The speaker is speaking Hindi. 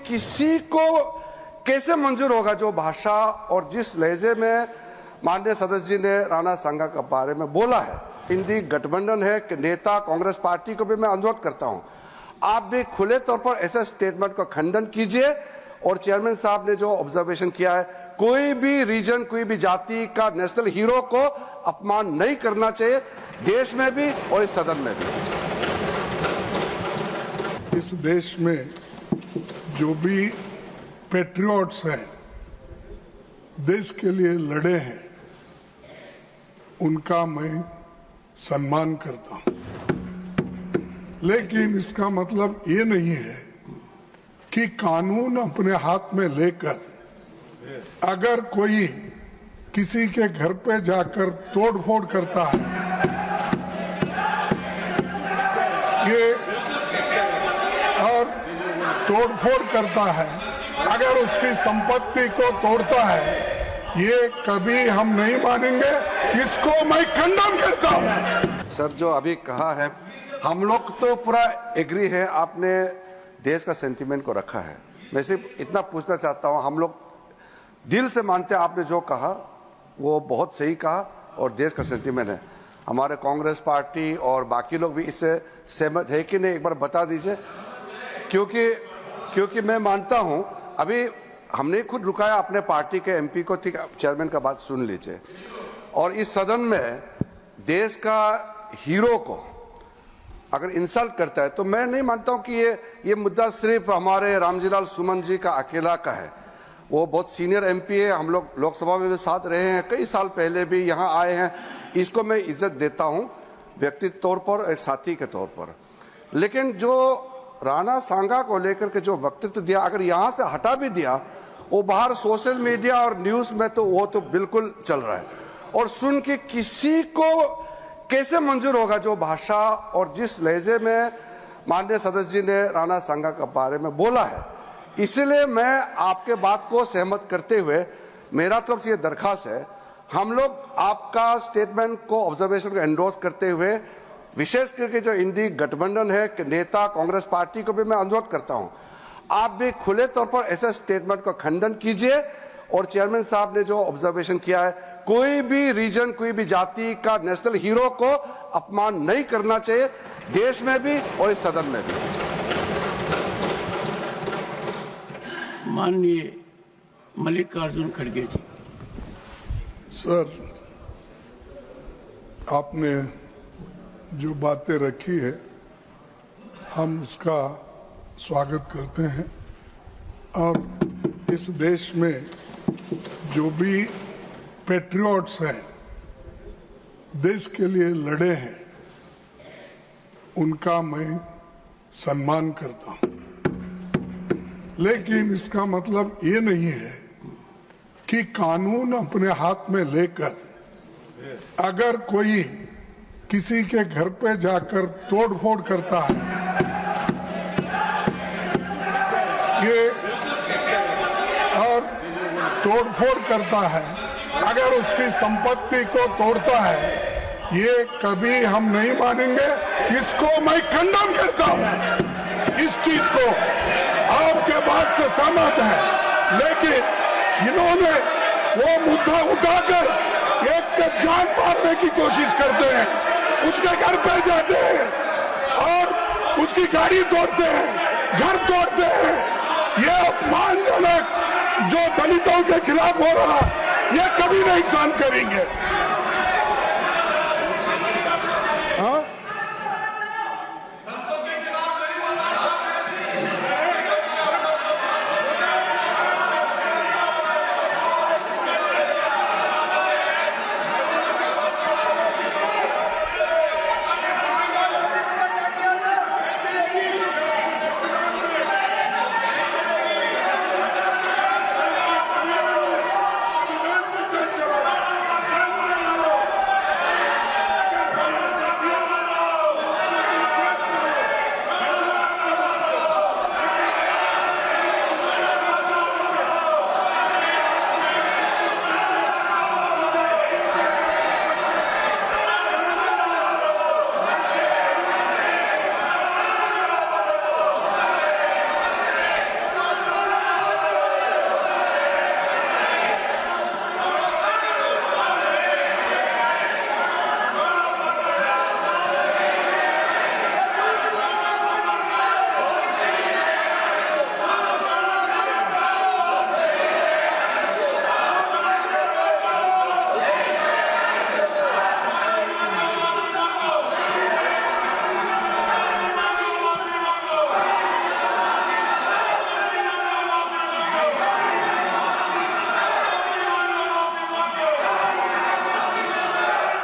किसी को कैसे मंजूर होगा जो भाषा और जिस लहजे में माननीय सदस्य जी ने राणा सांगा के बारे में बोला है। इंडी गठबंधन है कि नेता कांग्रेस पार्टी को भी मैं अनुरोध करता हूं, आप भी खुले तौर पर ऐसे स्टेटमेंट का खंडन कीजिए और चेयरमैन साहब ने जो ऑब्जर्वेशन किया है, कोई भी रीजन, कोई भी जाति का नेशनल हीरो को अपमान नहीं करना चाहिए, देश में भी और इस सदन में भी। इस देश में जो भी पैट्रियट्स हैं, देश के लिए लड़े हैं, उनका मैं सम्मान करता हूं। लेकिन इसका मतलब ये नहीं है कि कानून अपने हाथ में लेकर अगर कोई किसी के घर पे जाकर तोड़फोड़ करता है, ये और तोड़फोड़ करता है, अगर उसकी संपत्ति को तोड़ता है, ये कभी हम नहीं मानेंगे। इसको मैं खंडन करता हूं। सर, जो अभी कहा है, हम लोग तो पूरा एग्री है, आपने देश का सेंटीमेंट को रखा है। मैं सिर्फ इतना पूछना चाहता हूं, हम लोग दिल से मानते हैं आपने जो कहा वो बहुत सही कहा और देश का सेंटीमेंट है। हमारे कांग्रेस पार्टी और बाकी लोग भी इससे सहमत है कि नहीं, एक बार बता दीजिए। क्योंकि मैं मानता हूं, अभी हमने खुद रुकाया अपने पार्टी के एमपी को, ठीक, चेयरमैन का बात सुन लीजिए। और इस सदन में देश का हीरो को अगर इंसल्ट करता है तो मैं नहीं मानता हूं कि ये मुद्दा सिर्फ हमारे रामजीलाल सुमन जी का अकेला का है। वो बहुत सीनियर एमपी है, हम लोग लोकसभा में भी साथ रहे हैं, कई साल पहले भी यहाँ आए हैं। इसको मैं इज्जत देता हूं व्यक्तिगत तौर पर, एक साथी के तौर पर। लेकिन जो राणा सांगा को लेकर के जो वक्तव्य दिया, अगर यहाँ से हटा भी दिया, वो बाहर सोशल मीडिया और न्यूज में तो वो तो बिल्कुल चल रहा है। और सुन के किसी को कैसे मंजूर होगा जो भाषा और जिस लहजे में माननीय सदस्य जी ने राणा सांगा के बारे में बोला है। इसलिए मैं आपके बात को सहमत करते हुए मेरा तरफ से ये दरखास्त है, हम लोग आपका स्टेटमेंट को, ऑब्जर्वेशन को एंडोर्स करते हुए, विशेष करके जो इंडी गठबंधन है कि नेता कांग्रेस पार्टी को भी मैं अनुरोध करता हूं, आप भी खुले तौर पर ऐसे स्टेटमेंट का खंडन कीजिए और चेयरमैन साहब ने जो ऑब्जर्वेशन किया है, कोई भी रीजन, कोई भी जाति का नेशनल हीरो को अपमान नहीं करना चाहिए, देश में भी और इस सदन में भी। माननीय मल्लिकार्जुन खड़गे जी। सर, आपने जो बातें रखी है, हम उसका स्वागत करते हैं। और इस देश में जो भी पैट्रियट्स हैं, देश के लिए लड़े हैं, उनका मैं सम्मान करता हूं। लेकिन इसका मतलब ये नहीं है कि कानून अपने हाथ में लेकर अगर कोई किसी के घर पे जाकर तोड़फोड़ करता है, ये और तोड़फोड़ करता है, अगर उसकी संपत्ति को तोड़ता है, ये कभी हम नहीं मानेंगे। इसको मैं खंडन करता हूं। इस चीज को आपके बात से सहमत है, लेकिन इन्होंने वो मुद्दा उठाकर एक पे जान मारने की कोशिश करते हैं, उसके घर पे जाते हैं और उसकी गाड़ी तोड़ते हैं, घर तोड़ते हैं। ये अपमानजनक जो दलितों के खिलाफ हो रहा, ये कभी नहीं सहन करेंगे।